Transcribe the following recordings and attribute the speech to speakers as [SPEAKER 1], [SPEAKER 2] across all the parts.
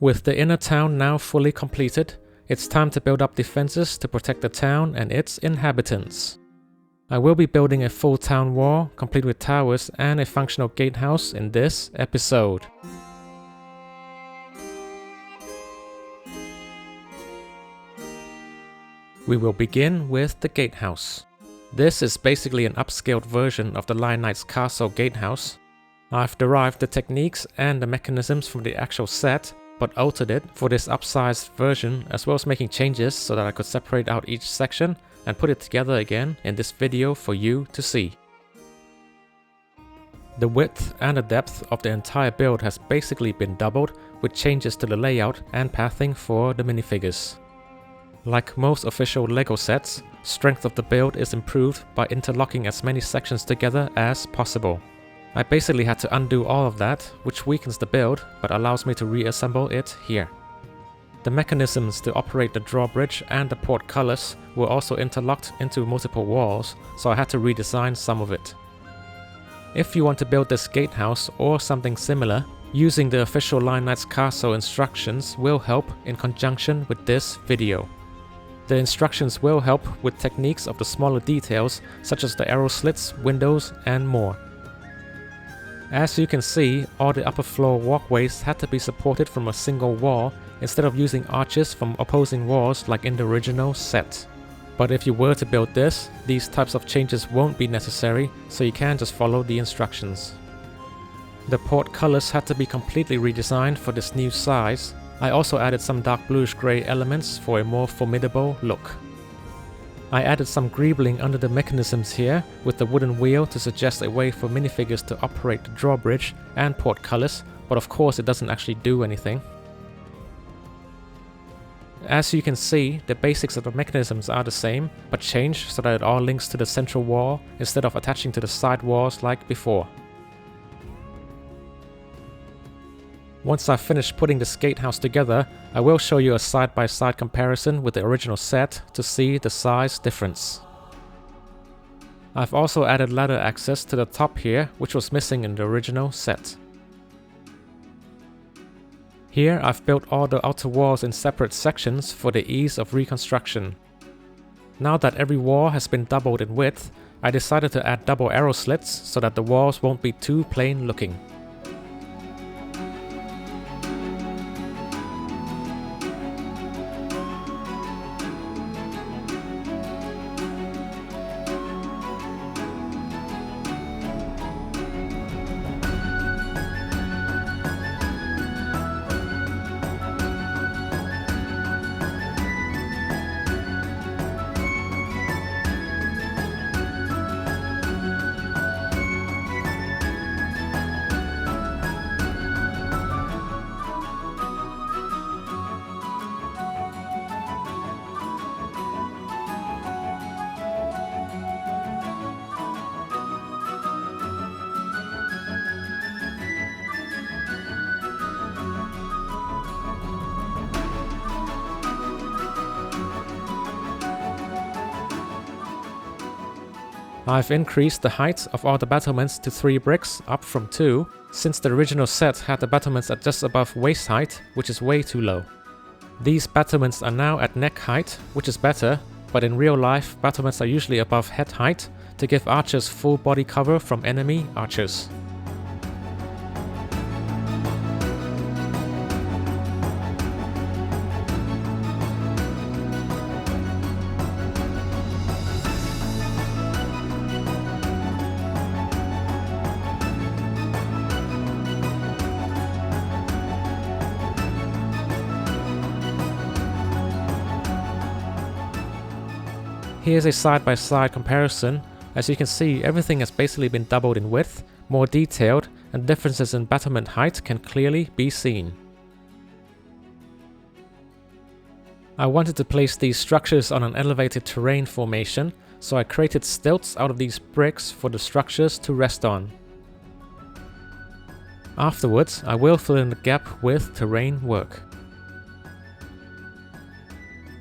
[SPEAKER 1] With the inner town now fully completed, it's time to build up defenses to protect the town and its inhabitants. I will be building a full town wall, complete with towers and a functional gatehouse in this episode. We will begin with the gatehouse. This is basically an upscaled version of the Lion Knight's castle gatehouse. I've derived the techniques and the mechanisms from the actual set, but altered it for this upsized version, as well as making changes so that I could separate out each section and put it together again in this video for you to see. The width and the depth of the entire build has basically been doubled, with changes to the layout and pathing for the minifigures. Like most official LEGO sets, strength of the build is improved by interlocking as many sections together as possible. I basically had to undo all of that, which weakens the build, but allows me to reassemble it here. The mechanisms to operate the drawbridge and the portcullis were also interlocked into multiple walls, so I had to redesign some of it. If you want to build this gatehouse or something similar, using the official Lion Knight's castle instructions will help in conjunction with this video. The instructions will help with techniques of the smaller details, such as the arrow slits, windows, and more. As you can see, all the upper floor walkways had to be supported from a single wall instead of using arches from opposing walls like in the original set. But if you were to build this, these types of changes won't be necessary, so you can just follow the instructions. The portcullis had to be completely redesigned for this new size. I also added some dark bluish grey elements for a more formidable look. I added some greebling under the mechanisms here with the wooden wheel to suggest a way for minifigures to operate the drawbridge and portcullis, but of course it doesn't actually do anything. As you can see, the basics of the mechanisms are the same, but changed so that it all links to the central wall instead of attaching to the side walls like before. Once I've finished putting this gatehouse together, I will show you a side-by-side comparison with the original set to see the size difference. I've also added ladder access to the top here, which was missing in the original set. Here I've built all the outer walls in separate sections for the ease of reconstruction. Now that every wall has been doubled in width, I decided to add double arrow slits so that the walls won't be too plain looking. I've increased the height of all the battlements to 3 bricks, up from 2, since the original set had the battlements at just above waist height, which is way too low. These battlements are now at neck height, which is better, but in real life, battlements are usually above head height to give archers full body cover from enemy archers. Here's a side-by-side comparison. As you can see, everything has basically been doubled in width, more detailed, and differences in battlement height can clearly be seen. I wanted to place these structures on an elevated terrain formation, so I created stilts out of these bricks for the structures to rest on. Afterwards, I will fill in the gap with terrain work.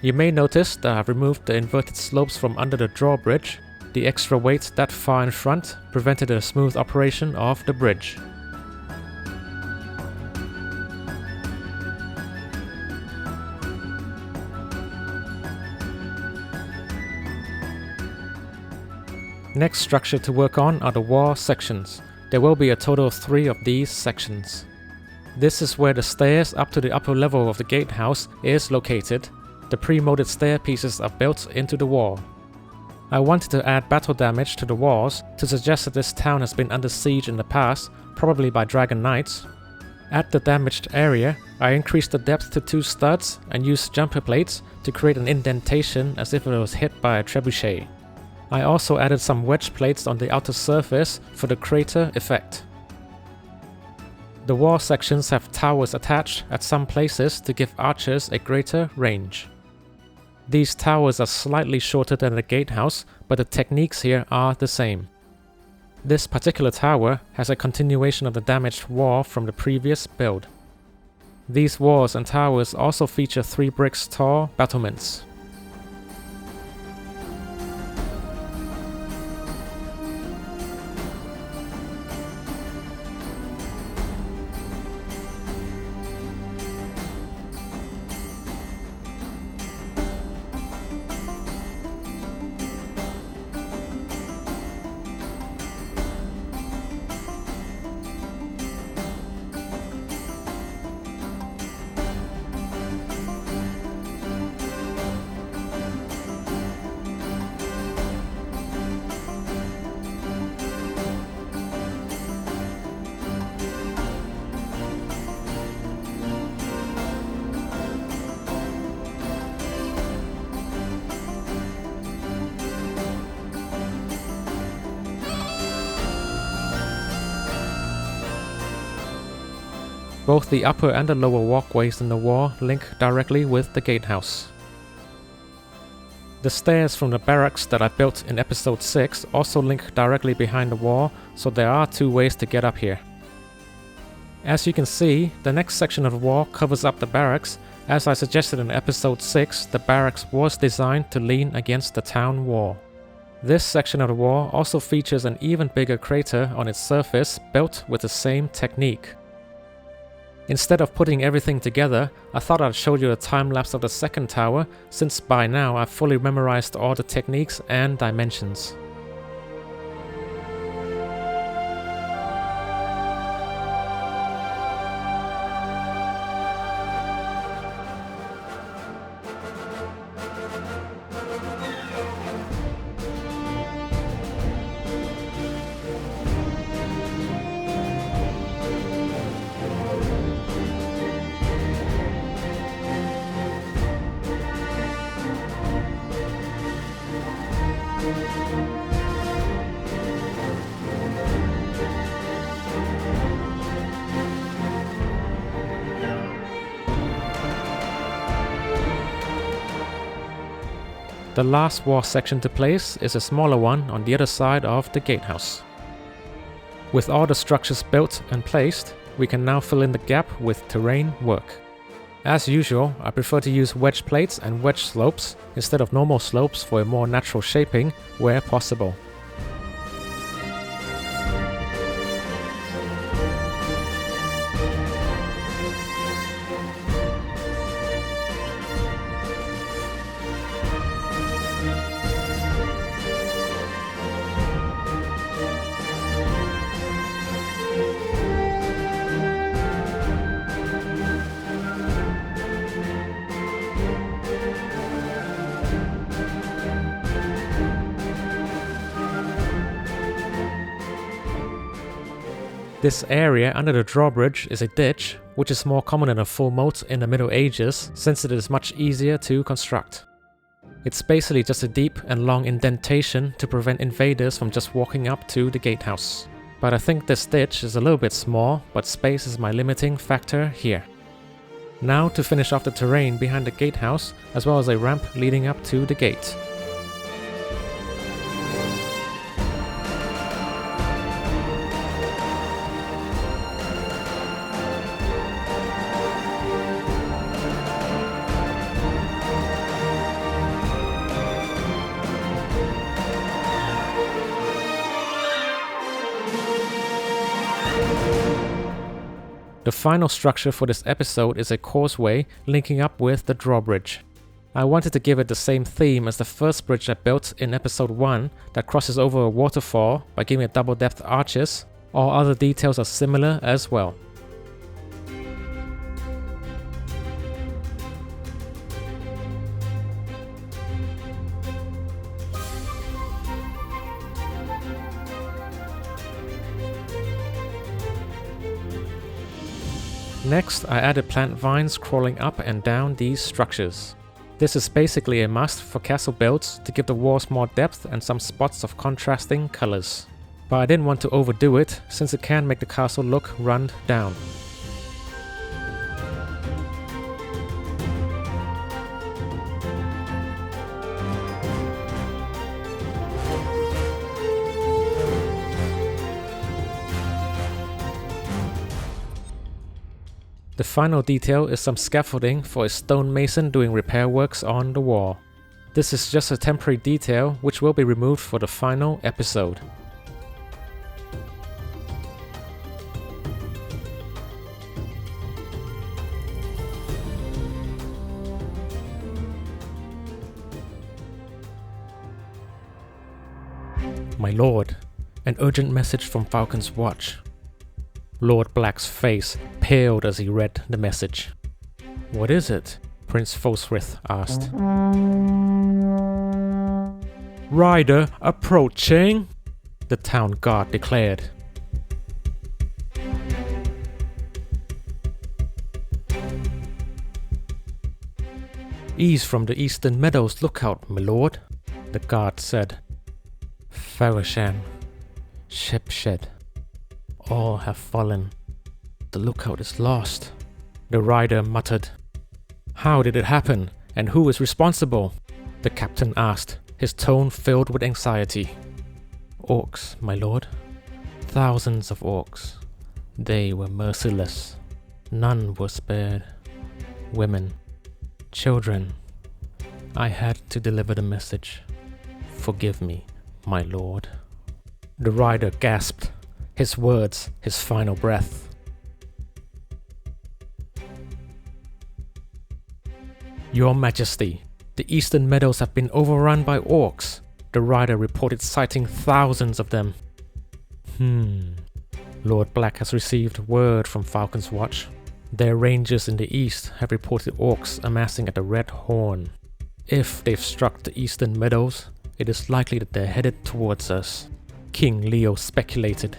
[SPEAKER 1] You may notice that I've removed the inverted slopes from under the drawbridge. The extra weight that far in front prevented a smooth operation of the bridge. Next structure to work on are the wall sections. There will be a total of 3 of these sections. This is where the stairs up to the upper level of the gatehouse is located. The pre-molded stair pieces are built into the wall. I wanted to add battle damage to the walls to suggest that this town has been under siege in the past, probably by dragon knights. At the damaged area, I increased the depth to 2 studs and used jumper plates to create an indentation as if it was hit by a trebuchet. I also added some wedge plates on the outer surface for the crater effect. The wall sections have towers attached at some places to give archers a greater range. These towers are slightly shorter than the gatehouse, but the techniques here are the same. This particular tower has a continuation of the damaged wall from the previous build. These walls and towers also feature 3 bricks tall battlements. Both the upper and the lower walkways in the wall link directly with the gatehouse. The stairs from the barracks that I built in episode 6 also link directly behind the wall, so there are 2 ways to get up here. As you can see, the next section of the wall covers up the barracks. As I suggested in episode 6, the barracks was designed to lean against the town wall. This section of the wall also features an even bigger crater on its surface built with the same technique. Instead of putting everything together, I thought I'd show you a time-lapse of the second tower, since by now I've fully memorized all the techniques and dimensions. The last wall section to place is a smaller one on the other side of the gatehouse. With all the structures built and placed, we can now fill in the gap with terrain work. As usual, I prefer to use wedge plates and wedge slopes instead of normal slopes for a more natural shaping where possible. This area under the drawbridge is a ditch, which is more common in a full moat in the Middle Ages since it is much easier to construct. It's basically just a deep and long indentation to prevent invaders from just walking up to the gatehouse. But I think this ditch is a little bit small, but space is my limiting factor here. Now to finish off the terrain behind the gatehouse, as well as a ramp leading up to the gate. The final structure for this episode is a causeway linking up with the drawbridge. I wanted to give it the same theme as the first bridge I built in episode 1 that crosses over a waterfall by giving it double depth arches. All other details are similar as well. Next, I added plant vines crawling up and down these structures. This is basically a must for castle builds to give the walls more depth and some spots of contrasting colors. But I didn't want to overdo it since it can make the castle look run down. The final detail is some scaffolding for a stonemason doing repair works on the wall. This is just a temporary detail which will be removed for the final episode. My lord, an urgent message from Falcon's Watch. Lord Black's face paled as he read the message. What is it? Prince Fosrith asked. Rider approaching, the town guard declared. Ease from the Eastern Meadows lookout, my lord, the guard said. Farishan, Shepshed, all have fallen. The lookout is lost, the rider muttered. How did it happen, and who is responsible? The captain asked, his tone filled with anxiety. Orcs, my lord. Thousands of orcs. They were merciless. None were spared. Women. Children. I had to deliver the message. Forgive me, my lord. The rider gasped. His words, his final breath. Your Majesty, the Eastern Meadows have been overrun by orcs. The rider reported sighting thousands of them. Lord Black has received word from Falcon's Watch. Their rangers in the east have reported orcs amassing at the Red Horn. If they've struck the Eastern Meadows, it is likely that they're headed towards us. King Leo speculated.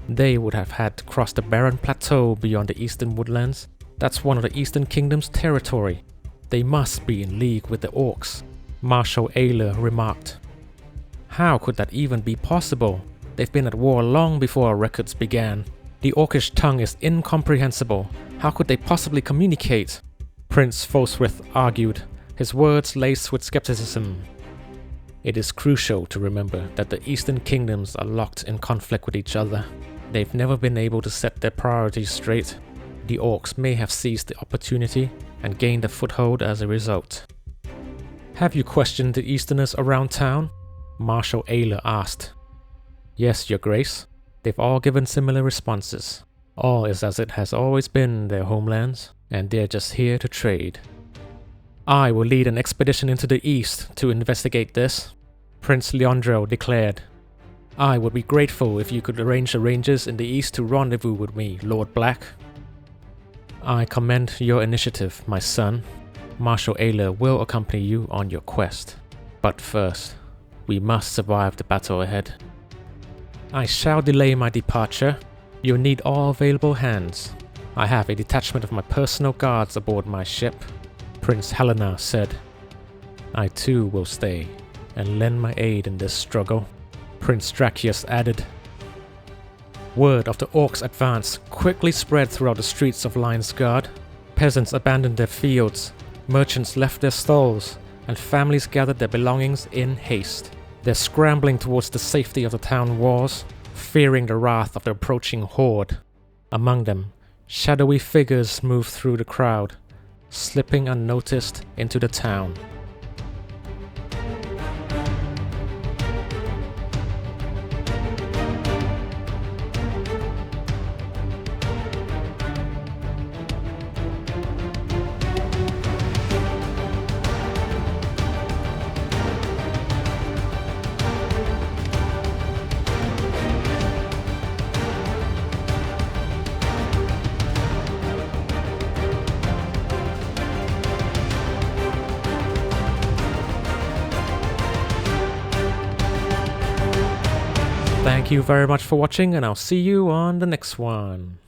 [SPEAKER 1] They would have had to cross the barren plateau beyond the eastern woodlands. That's one of the Eastern Kingdom's territory. They must be in league with the orcs, Marshal Ayler remarked. How could that even be possible? They've been at war long before our records began. The orcish tongue is incomprehensible. How could they possibly communicate? Prince Fosrith argued, his words laced with skepticism. It is crucial to remember that the Eastern Kingdoms are locked in conflict with each other. They've never been able to set their priorities straight. The orcs may have seized the opportunity and gained a foothold as a result. Have you questioned the Easterners around town? Marshal Ayler asked. Yes, Your Grace. They've all given similar responses. All is as it has always been in their homelands, and they're just here to trade. I will lead an expedition into the east to investigate this, Prince Leandro declared. I would be grateful if you could arrange the rangers in the east to rendezvous with me, Lord Black. I commend your initiative, my son. Marshal Ayler will accompany you on your quest. But first, we must survive the battle ahead. I shall delay my departure. You'll need all available hands. I have a detachment of my personal guards aboard my ship, Prince Helena said. I too will stay and lend my aid in this struggle, Prince Dracius added. Word of the orcs' advance quickly spread throughout the streets of Lionsguard. Peasants abandoned their fields, merchants left their stalls, and families gathered their belongings in haste. They're scrambling towards the safety of the town walls, fearing the wrath of the approaching horde. Among them, shadowy figures moved through the crowd, slipping unnoticed into the town. Thank you very much for watching, and I'll see you on the next one.